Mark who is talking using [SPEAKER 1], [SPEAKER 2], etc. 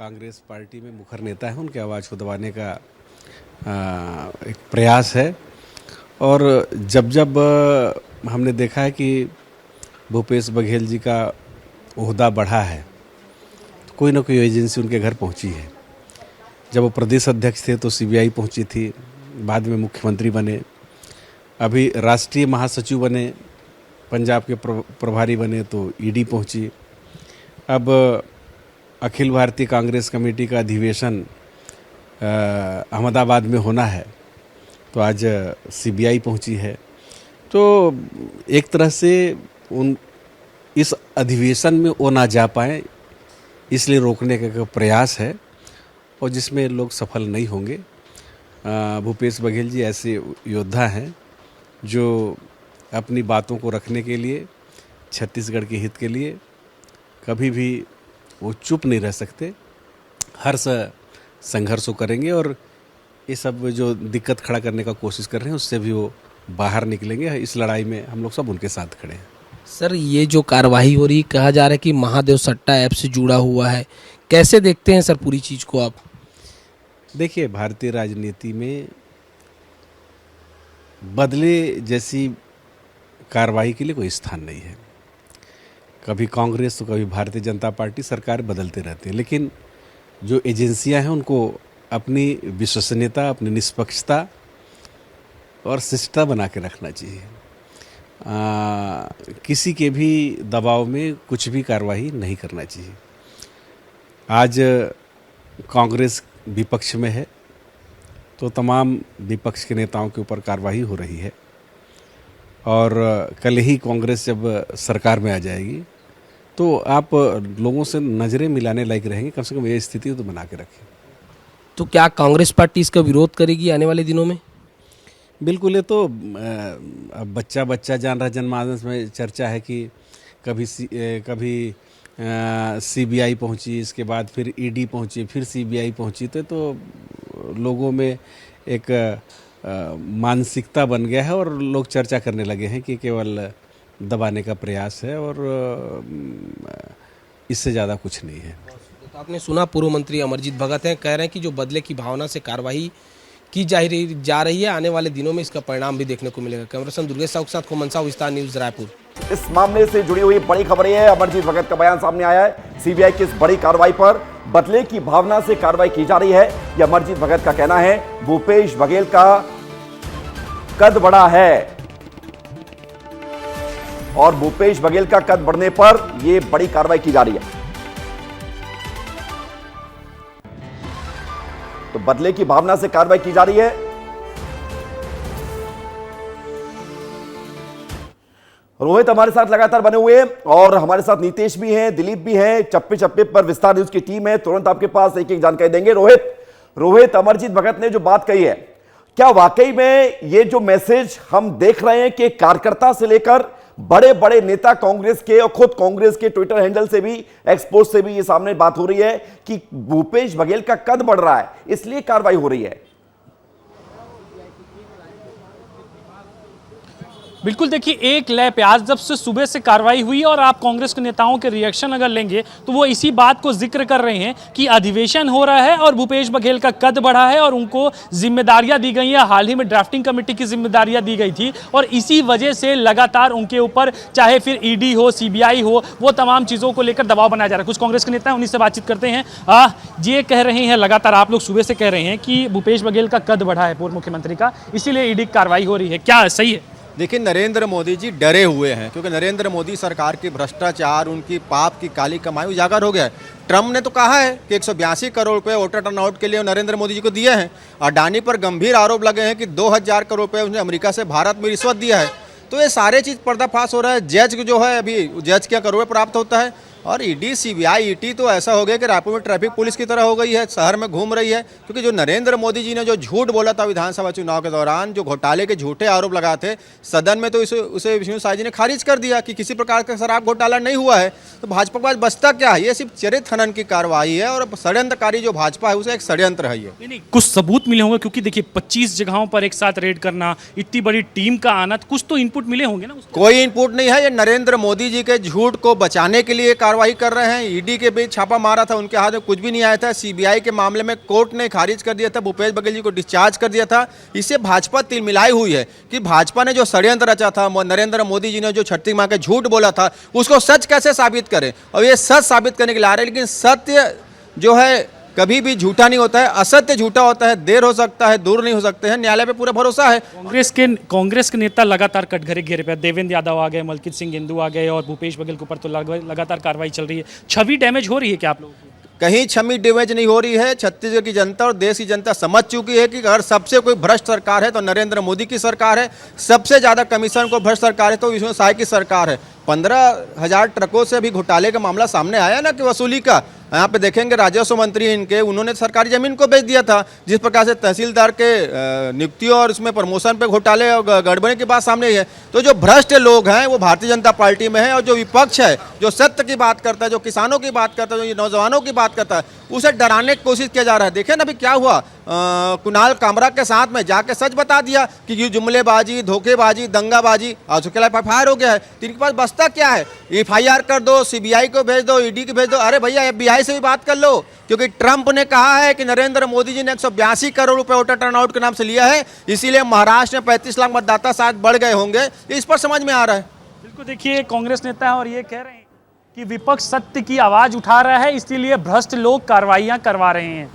[SPEAKER 1] Congress party में मुखर नेता हैं, उनकी आवाज़ को दबाने का एक प्रयास है। और जब जब हमने देखा है कि भूपेश बघेल जी का ओहदा बढ़ा है, तो कोई ना कोई एजेंसी उनके घर पहुंची है। जब वो प्रदेश अध्यक्ष थे तो सीबीआई पहुंची थी, बाद में मुख्यमंत्री बने, अभी राष्ट्रीय महासचिव बने, पंजाब के प्रभारी बने तो ईडी पहुंची। अब अखिल भारतीय कांग्रेस कमेटी का अधिवेशन अहमदाबाद में होना है, तो आज सीबीआई पहुंची है। तो एक तरह से इस अधिवेशन में वो ना जा पाए, इसलिए रोकने का प्रयास है, और जिसमें लोग सफल नहीं होंगे। भूपेश बघेल जी ऐसे योद्धा हैं जो अपनी बातों को रखने के लिए, छत्तीसगढ़ के हित के लिए कभी भी वो चुप नहीं रह सकते, हर संघर्ष वो करेंगे, और ये सब जो दिक्कत खड़ा करने का कोशिश कर रहे हैं उससे भी वो बाहर निकलेंगे। इस लड़ाई में हम लोग सब उनके साथ खड़े हैं।
[SPEAKER 2] सर, ये जो कार्रवाई हो रही, कहा जा रहा है कि महादेव सट्टा ऐप से जुड़ा हुआ है, कैसे देखते हैं सर पूरी चीज़ को आप?
[SPEAKER 1] देखिए, भारतीय राजनीति में बदले जैसी कार्रवाई के लिए कोई स्थान नहीं है। कभी कांग्रेस तो कभी भारतीय जनता पार्टी, सरकार बदलते रहते हैं, लेकिन जो एजेंसियां हैं उनको अपनी विश्वसनीयता, अपनी निष्पक्षता और शिष्टता बना के रखना चाहिए। किसी के भी दबाव में कुछ भी कार्रवाई नहीं करना चाहिए। आज कांग्रेस विपक्ष में है तो तमाम विपक्ष के नेताओं के ऊपर कार्रवाई हो रही है, और कल ही कांग्रेस जब सरकार में आ जाएगी तो आप लोगों से नज़रें मिलाने लायक रहेंगे। कम से कम ये स्थिति तो बना के रखें।
[SPEAKER 2] तो क्या कांग्रेस पार्टी इसका विरोध करेगी आने वाले दिनों में?
[SPEAKER 1] बिल्कुल, ये तो अब बच्चा बच्चा जान रहा, जनमानस में चर्चा है कि कभी सीबीआई पहुंची, इसके बाद फिर ईडी पहुंची, फिर सीबीआई पहुंची, तो लोगों में एक मानसिकता बन गया है, और लोग चर्चा करने लगे हैं कि केवल दबाने का प्रयास है, और इससे ज़्यादा कुछ नहीं है।
[SPEAKER 2] तो आपने सुना, पूर्व मंत्री अमरजीत भगत हैं, कह रहे हैं कि जो बदले की भावना से कार्रवाई की जा रही है, आने वाले दिनों में इसका परिणाम भी देखने को मिलेगा। कैमरा पर्सन दुर्गेश साहू के साथ खोमन साहू, विस्तार न्यूज, रायपुर।
[SPEAKER 3] इस मामले से जुड़ी हुई बड़ी खबर यह है, अमरजीत भगत का बयान सामने आया है। सीबीआई की इस बड़ी कार्रवाई पर बदले की भावना से कार्रवाई की जा रही है, यह अमरजीत भगत का कहना है। भूपेश बघेल का कद बढ़ा है, और भूपेश बघेल का कद बढ़ने पर यह बड़ी कार्रवाई की जा रही है। तो बदले की भावना से कार्रवाई की जा रही है। रोहित हमारे साथ लगातार बने हुए हैं, और हमारे साथ नीतेश भी हैं, दिलीप भी हैं, चप्पे चप्पे पर विस्तार न्यूज की टीम है, तुरंत आपके पास एक एक जानकारी देंगे। रोहित, अमरजीत भगत ने जो बात कही है, क्या वाकई में ये जो मैसेज हम देख रहे हैं कि कार्यकर्ता से लेकर बड़े बड़े नेता कांग्रेस के, और खुद कांग्रेस के ट्विटर हैंडल से भी, एक्सपोज से भी ये सामने बात हो रही है कि भूपेश बघेल का कद बढ़ रहा है, इसलिए कार्रवाई हो रही है?
[SPEAKER 4] बिल्कुल, देखिए, एक लय पे आज जब से सुबह से कार्रवाई हुई, और आप कांग्रेस के नेताओं के रिएक्शन अगर लेंगे तो वो इसी बात को जिक्र कर रहे हैं कि अधिवेशन हो रहा है और भूपेश बघेल का कद बढ़ा है, और उनको जिम्मेदारियां दी गई हैं। हाल ही में ड्राफ्टिंग कमेटी की जिम्मेदारियां दी गई थी, और इसी वजह से लगातार उनके ऊपर, चाहे फिर ईडी हो, सीबीआई हो, वो तमाम चीज़ों को लेकर दबाव बनाया जा रहा है। कुछ कांग्रेस के नेता हैं, उन्हीं से बातचीत करते हैं। ये कह रहे हैं, लगातार आप लोग सुबह से कह रहे हैं कि भूपेश बघेल का कद बढ़ा है, पूर्व मुख्यमंत्री का, इसीलिए ईडी की कार्रवाई हो रही है, क्या सही है?
[SPEAKER 5] देखिए, नरेंद्र मोदी जी डरे हुए हैं, क्योंकि नरेंद्र मोदी सरकार की भ्रष्टाचार, उनकी पाप की काली कमाई उजागर हो गया है। ट्रम्प ने तो कहा है कि 182 करोड़ रुपए वोटर टर्नआउट के लिए नरेंद्र मोदी जी को दिए हैं। अडानी पर गंभीर आरोप लगे हैं कि 2000 करोड़ रुपए उसने अमेरिका से भारत में रिश्वत दिया है। तो ये सारे चीज़ पर्दाफाश हो रहा है। जज जो है, अभी जज क्या करोड़ प्राप्त होता है, और ईडी, सीबीआई, ईटी तो ऐसा हो गया कि रायपुर में ट्रैफिक पुलिस की तरह हो गई है, शहर में घूम रही है। क्योंकि जो नरेंद्र मोदी जी ने जो झूठ बोला था विधानसभा चुनाव के दौरान, जो घोटाले के झूठे आरोप लगाए थे सदन में, तो उसे विष्णु साय जी ने खारिज कर दिया कि किसी प्रकार का शराब घोटाला नहीं हुआ है। तो भाजपा के पास बचता क्या है? ये सिर्फ चरित्र हनन की कार्रवाई है, और षड्यंत्रकारी जो भाजपा है उसे एक षड्यंत्र है ये।
[SPEAKER 4] नहीं, कुछ सबूत मिले होंगे, क्योंकि देखिए 25 जगहों पर एक साथ रेड करना, इतनी बड़ी टीम का आना, कुछ तो इनपुट मिले होंगे ना?
[SPEAKER 5] कोई इनपुट नहीं है, ये नरेंद्र मोदी जी के झूठ को बचाने के लिए कार्रवाई कर रहे हैं। ईडी के बीच छापा मारा था, उनके हाथ में कुछ भी नहीं आया था। सीबीआई के मामले में कोर्ट ने खारिज कर दिया था, भूपेश बघेल जी को डिस्चार्ज कर दिया था। इससे भाजपा तिलमिलाई हुई है कि भाजपा ने जो षड्यंत्र रचा था, नरेंद्र मोदी जी ने जो छठी माँ के झूठ बोला था, उसको सच कैसे साबित करें। और ये सच साबित करने के लिए आ रहे हैं, लेकिन सत्य जो है कभी भी झूठा नहीं होता है, असत्य झूठा होता है। देर हो सकता है, दूर नहीं हो सकते हैं। न्यायालय पे पूरा भरोसा है।
[SPEAKER 4] कांग्रेस के नेता लगातार कटघरे घेरे पे, देवेंद्र यादव आ गए, मलकित सिंह हिंदू आ गए और भूपेश बघेल के ऊपर तो लगातार कार्रवाई चल रही है। छवि डैमेज हो रही है क्या आप लोगों की?
[SPEAKER 5] कहीं छवि डैमेज नहीं हो रही है। छत्तीसगढ़ की जनता और देश की जनता समझ चुकी है कि अगर सबसे कोई भ्रष्ट सरकार है तो नरेंद्र मोदी की सरकार है। सबसे ज्यादा कमीशन को भ्रष्ट सरकार है तो विष्णु साय की सरकार है। 15,000 ट्रकों से अभी घोटाले का मामला सामने आया ना कि वसूली का। यहाँ पे देखेंगे राजस्व मंत्री इनके, उन्होंने सरकारी जमीन को बेच दिया था। जिस प्रकार से तहसीलदार के नियुक्तियों और उसमें प्रमोशन पे घोटाले और गड़बड़ी की बात सामने आई है। तो जो भ्रष्ट लोग हैं वो भारतीय जनता पार्टी में है, और जो विपक्ष है, जो सत्य की बात करता है, जो किसानों की बात करता है, जो नौजवानों की बात करता है, उसे डराने की कोशिश किया जा रहा है। देखिए ना अभी क्या हुआ, कुणाल कामरा के साथ में जाके सच बता दिया कि ये जुमलेबाजी, धोखेबाजी, दंगाबाजी, आज उसके खिलाफ FIR हो गया है। तो इनके पास बचता क्या है? FIR कर दो, CBI को भेज दो, ED को भेज दो। अरे भैया FBI से भी बात कर लो, क्योंकि ट्रंप ने कहा है कि नरेंद्र मोदी जी ने 182 करोड़ रुपए वोटर टर्नआउट के नाम से लिया है, इसीलिए महाराष्ट्र में 35 लाख मतदाता शायद बढ़ गए होंगे। इस पर समझ में आ रहा है।
[SPEAKER 4] बिल्कुल, देखिए कांग्रेस नेता है और ये कह रहे हैं कि विपक्ष सत्य की आवाज उठा रहा है, इसीलिए भ्रष्ट लोग कार्रवाइयां करवा रहे हैं।